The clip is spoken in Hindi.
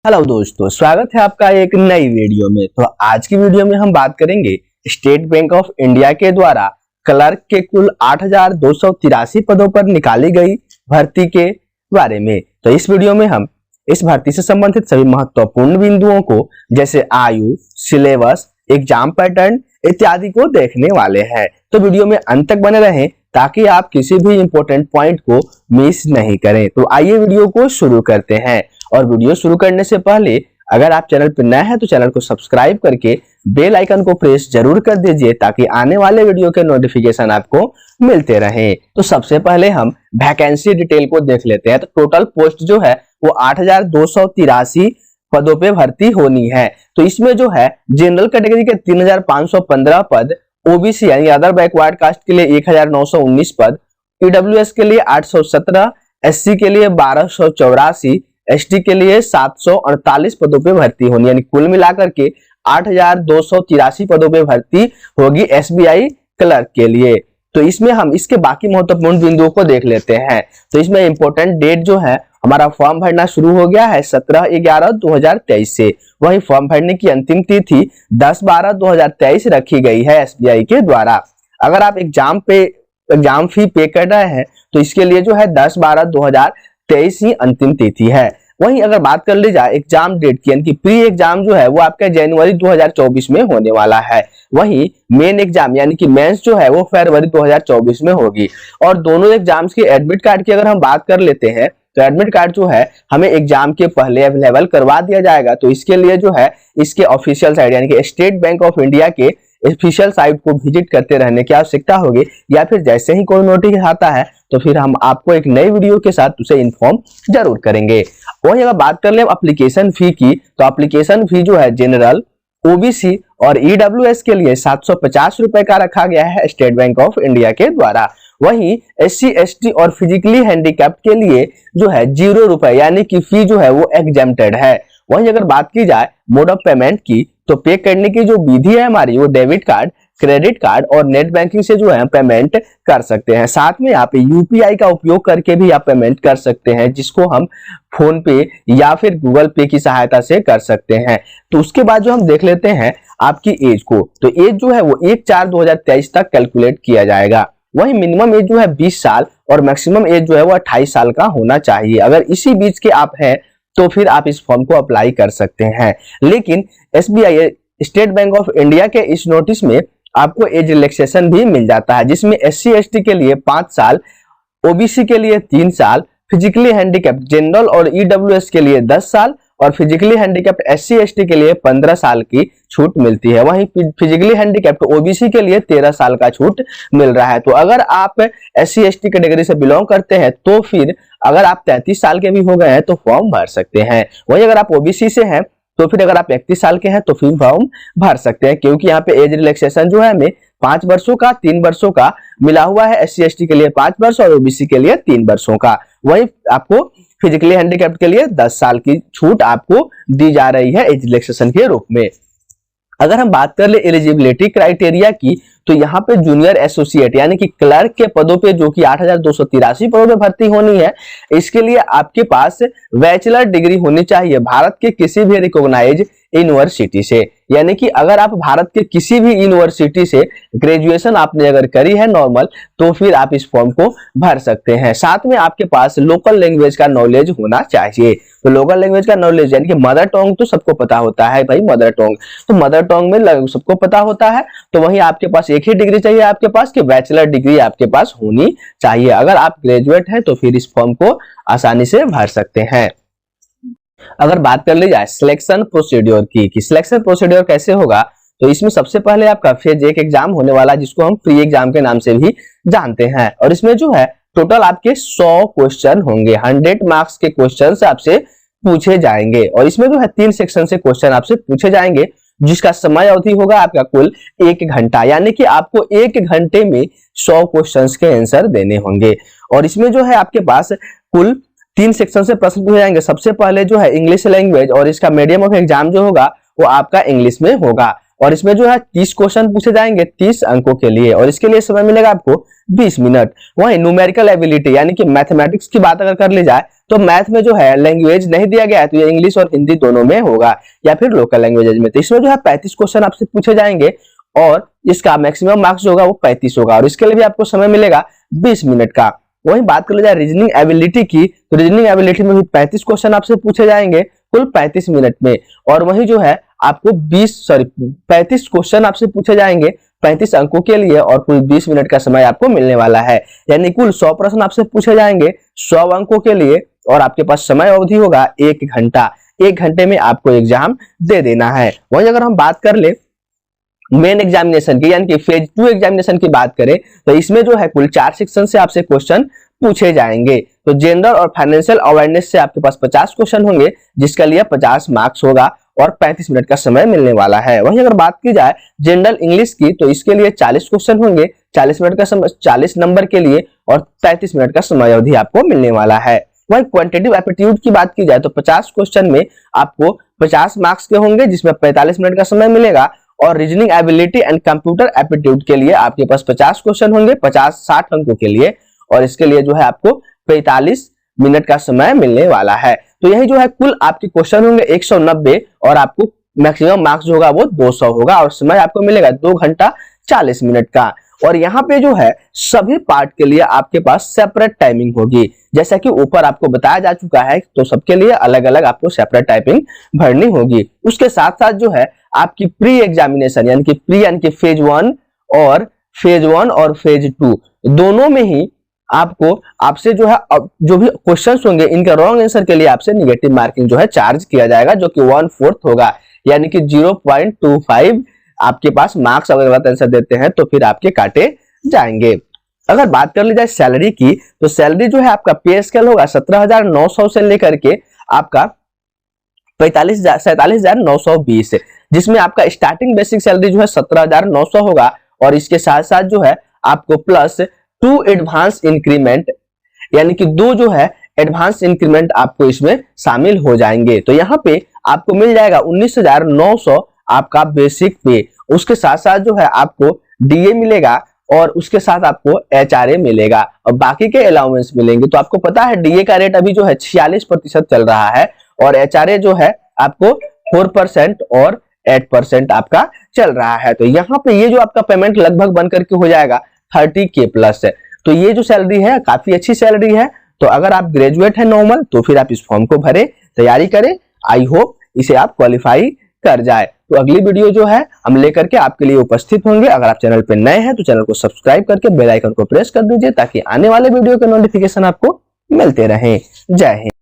हेलो दोस्तों, स्वागत है आपका एक नई वीडियो में। तो आज की वीडियो में हम बात करेंगे स्टेट बैंक ऑफ इंडिया के द्वारा क्लर्क के कुल 8,283 पदों पर निकाली गई भर्ती के बारे में। तो इस वीडियो में हम इस भर्ती से संबंधित सभी महत्वपूर्ण बिंदुओं को जैसे आयु, सिलेबस, एग्जाम पैटर्न इत्यादि को देखने वाले हैं। तो वीडियो में अंत तक बने रहें ताकि आप किसी भी इंपॉर्टेंट पॉइंट को मिस नहीं करें। तो आइए वीडियो को शुरू करते हैं। और वीडियो शुरू करने से पहले अगर आप चैनल पर नए हैं तो चैनल को सब्सक्राइब करके बेल आइकन को प्रेस जरूर कर दीजिए ताकि आने वाले वीडियो के नोटिफिकेशन आपको मिलते रहें। तो सबसे पहले हम वैकेंसी डिटेल को देख लेते हैं। तो टोटल पोस्ट जो है वो 8,283 पदों पे भर्ती होनी है। तो इसमें जो है जनरल कैटेगरी के 3,515 पद, ओबीसी यानी अदर बैकवर्ड कास्ट के लिए 1,919 पद, ईडब्ल्यूएस के लिए 817, एससी के लिए 1,284, एसटी के लिए 748 पदों पे भर्ती होनी, यानी कुल मिलाकर के 8,283 पदों पे भर्ती होगी एसबीआई क्लर्क के लिए। तो इसमें हम इसके बाकी महत्वपूर्ण बिंदुओं को देख लेते हैं। तो इसमें इंपॉर्टेंट डेट जो है हमारा फॉर्म भरना शुरू हो गया है 17/11/2023 से। वही फॉर्म भरने की अंतिम तिथि 10/12/2023 रखी गई है एसबीआई के द्वारा। अगर आप एग्जाम फी पे कर रहे हैं तो इसके लिए जो है 10/12/2023 ही अंतिम तिथि है। वहीं अगर बात कर ली जाए एग्जाम डेट की, यानी कि प्री एग्जाम जो है वो आपका जनवरी 2024 में होने वाला है। वहीं मेन एग्जाम यानी कि मेंस जो है वो फरवरी 2024 में होगी। और दोनों एग्जाम्स के एडमिट कार्ड की अगर हम बात कर लेते हैं तो एडमिट कार्ड जो है हमें एग्जाम के पहले अवेलेबल करवा दिया जाएगा। तो इसके लिए जो है इसके ऑफिशियल साइट यानी कि स्टेट बैंक ऑफ इंडिया के ऑफिशियल साइट को विजिट करते रहने की आवश्यकता होगी, या फिर जैसे ही कोई नोटिस आता है तो फिर हम आपको एक नई वीडियो के साथ उसे इन्फॉर्म जरूर करेंगे। वहीं अगर बात कर ले एप्लीकेशन फी की, तो एप्लीकेशन फी जो है जनरल, ओबीसी और ईडब्ल्यूएस के लिए 750 रुपए का रखा गया है स्टेट बैंक ऑफ इंडिया के द्वारा। वहीं एससी, एसटी और फिजिकली हैंडीकैप्ड के लिए जो है 0 रुपए यानी कि फी जो है वो एग्जेम्प्टेड है। वहीं अगर बात की जाए मोड ऑफ पेमेंट की, तो पे करने की जो विधि है हमारी वो डेबिट कार्ड, क्रेडिट कार्ड और नेट बैंकिंग से जो है पेमेंट कर सकते हैं। साथ में आप यूपीआई का उपयोग करके भी आप पेमेंट कर सकते हैं, जिसको हम फोन पे या फिर गूगल पे की सहायता से कर सकते हैं। तो उसके बाद जो हम देख लेते हैं आपकी एज को, तो एज जो है वो 1/4/2023 तक कैलकुलेट किया जाएगा। वही मिनिमम एज जो है 20 साल और मैक्सिमम एज जो है वो 28 साल का होना चाहिए। अगर इसी बीच के आप हैं तो फिर आप इस फॉर्म को अप्लाई कर सकते हैं। लेकिन SBI state bank of India के इस नोटिस में आपको एज रिलैक्सेशन भी मिल जाता है, जिसमें एससी एसटी के लिए 5 साल, ओबीसी के लिए 3 साल, फिजिकली हैंडीकैप्ड जनरल और ईडब्ल्यूएस के लिए 10 साल और फिजिकली हैंडीकैप्ड एससी एसटी के लिए 15 साल की छूट मिलती है। वहीं फिजिकली हैंडीकैप्ड ओबीसी के लिए 13 साल का छूट मिल रहा है। तो अगर आप एससी एसटी कैटेगरी से बिलोंग करते हैं तो फिर अगर आप 33 साल के भी हो गए हैं तो फॉर्म भर सकते हैं। वहीं अगर आप ओबीसी से हैं तो फिर अगर आप 31 साल के हैं तो फिर फॉर्म भर सकते हैं, क्योंकि यहाँ पे एज रिलैक्सेशन जो है हमें 5 वर्षों का, 3 वर्षों का मिला हुआ है। एससी एसटी के लिए 5 वर्ष और ओबीसी के लिए 3 वर्षों का। वहीं आपको फिजिकली हैंडीकैप्ड के लिए 10 साल की छूट आपको दी जा रही है एज रिलैक्सेशन के रूप में। अगर हम बात कर ले एलिजिबिलिटी क्राइटेरिया की, तो यहाँ पे जूनियर एसोसिएट यानी कि क्लर्क के पदों पे जो कि 8,283 पदों पे भर्ती होनी है, इसके लिए आपके पास बैचलर डिग्री होनी चाहिए भारत के किसी भी रिकॉग्नाइज यूनिवर्सिटी से। यानी कि अगर आप भारत के किसी भी यूनिवर्सिटी से ग्रेजुएशन आपने अगर करी है नॉर्मल, तो फिर आप इस फॉर्म को भर सकते हैं। साथ में आपके पास लोकल लैंग्वेज का नॉलेज होना चाहिए। तो लोकल लैंग्वेज का नॉलेज यानी कि मदर टंग तो सबको पता होता है भाई, मदर टंग तो मदर टंग में सबको पता होता है। तो वहीं आपके पास एक ही डिग्री चाहिए आपके पास कि बैचलर डिग्री आपके पास होनी चाहिए। अगर आप ग्रेजुएट हैं तो फिर इस फॉर्म को आसानी से भर सकते हैं। अगर बात कर ली जाए सिलेक्शन प्रोसीड्योर की कि सिलेक्शन प्रोसीड्योर कैसे होगा, तो इसमें सबसे पहले आपका फेज 1 एग्जाम होने वाला, जिसको हम प्री एग्जाम के नाम से भी जानते हैं। और इसमें जो है टोटल आपके 100 क्वेश्चन होंगे, 100 मार्क्स के क्वेश्चन आपसे पूछे जाएंगे। और इसमें जो है 3 सेक्शन से क्वेश्चन आपसे पूछे जाएंगे, जिसका समय अवधि होगा आपका कुल 1 घंटा, यानी कि आपको 1 घंटे में 100 क्वेश्चंस के आंसर देने होंगे। और इसमें जो है आपके पास कुल 3 सेक्शन से प्रश्न पूछे जाएंगे। सबसे पहले जो है इंग्लिश लैंग्वेज, और इसका मीडियम ऑफ एग्जाम जो होगा वो आपका इंग्लिश में होगा। और इसमें जो है 30 क्वेश्चन पूछे जाएंगे 30 अंकों के लिए, और इसके लिए समय मिलेगा आपको 20 मिनट। वहीं न्यूमेरिकल एबिलिटी यानी कि मैथमेटिक्स की बात अगर कर ली जाए तो मैथ में जो है लैंग्वेज नहीं दिया गया है तो ये इंग्लिश और हिंदी दोनों में होगा या फिर लोकल लैंग्वेजेज में। तो इसमें जो है 35 क्वेश्चन आपसे पूछे जाएंगे और इसका मैक्सिमम मार्क्स होगा वो 35 होगा और इसके लिए भी आपको समय मिलेगा 20 मिनट का। वहीं बात कर ली जाए रीजनिंग एबिलिटी की, तो रीजनिंग एबिलिटी में भी 35 क्वेश्चन आपसे पूछे जाएंगे कुल 35 मिनट में। और वहीं जो है आपको 35 क्वेश्चन आपसे पूछे जाएंगे 35 अंकों के लिए और कुल 20 मिनट का समय आपको मिलने वाला है। यानी कुल 100 प्रश्न आपसे पूछे जाएंगे 100 अंकों के लिए और आपके पास समय अवधि होगा 1 घंटा। 1 घंटे में आपको एग्जाम दे देना है। वहीं अगर हम बात कर ले मेन एग्जामिनेशन की यानी कि फेज 2 एग्जामिनेशन की बात करें तो इसमें जो है कुल 4 सेक्शन से आपसे क्वेश्चन पूछे जाएंगे। तो जनरल और फाइनेंशियल अवेयरनेस से आपके पास 50 क्वेश्चन होंगे जिसका लिए 50 मार्क्स होगा और 35 मिनट का समय मिलने वाला है। वहीं अगर बात की जाए जनरल इंग्लिश की तो इसके लिए 40 क्वेश्चन होंगे 40 मिनट का समय 40 नंबर के लिए और 33 मिनट का समय अवधि आपको मिलने वाला है। वहीं क्वांटिटेटिव एप्टीट्यूड की बात की जाए तो 50 क्वेश्चन में आपको 50 मार्क्स के होंगे जिसमें 45 मिनट का समय मिलेगा और reasoning ability and computer aptitude के लिए आपके पास 50 क्वेश्चन होंगे 50-60 अंकों के लिए और इसके लिए जो है आपको 45 मिनट का समय मिलने वाला है। तो यही जो है कुल आपके क्वेश्चन होंगे 190 और आपको मैक्सिमम मार्क्स जो होगा वो 200 होगा और समय आपको मिलेगा 2 घंटा 40 मिनट का। और यहाँ पे जो है सभी पार्ट के लिए आपके पास सेपरेट टाइमिंग होगी जैसा कि ऊपर आपको बताया जा चुका है। तो सबके लिए अलग अलग आपको सेपरेट टाइपिंग भरनी होगी। उसके साथ साथ जो है आपकी प्री एग्जामिनेशन यानी कि फेज 1 और फेज 2 दोनों में ही आपको आपसे जो है जो भी क्वेश्चंस होंगे इनका रॉन्ग आंसर के लिए आपसे निगेटिव मार्किंग जो है चार्ज किया जाएगा जो कि 1/4 होगा यानी कि 0.25 आपके पास मार्क्स अगर गलत आंसर देते हैं तो फिर आपके काटे जाएंगे। अगर बात कर ली जाए सैलरी की तो सैलरी जो है आपका पे स्केल होगा 17,900 से लेकर के आपका 47,920 जिसमें आपका स्टार्टिंग बेसिक सैलरी जो है 17,900 होगा और इसके साथ साथ जो है आपको प्लस 2 एडवांस इंक्रीमेंट यानी कि 2 जो है एडवांस इंक्रीमेंट आपको इसमें शामिल हो जाएंगे। तो यहाँ पे आपको मिल जाएगा 19,900 आपका बेसिक पे। उसके साथ साथ जो है आपको डीए मिलेगा और उसके साथ आपको एचआरए मिलेगा और बाकी के अलाउंस मिलेंगे। तो आपको पता है डीए का रेट अभी जो है 46% चल रहा है और एचआरए जो है आपको 4% और 8% आपका चल रहा है। तो यहाँ पे ये जो आपका पेमेंट लगभग बनकर के हो जाएगा 30K प्लस है। तो ये जो सैलरी है काफी अच्छी सैलरी है। तो अगर आप ग्रेजुएट है नॉर्मल तो फिर आप इस फॉर्म को भरे तैयारी करें। आई होप इसे आप क्वालिफाई कर जाए। तो अगली वीडियो जो है हम लेकर के आपके लिए उपस्थित होंगे। अगर आप चैनल पे नए हैं तो चैनल को सब्सक्राइब करके बेल आइकन को प्रेस कर दीजिए ताकि आने वाले वीडियो के नोटिफिकेशन आपको मिलते रहें। जय हिंद।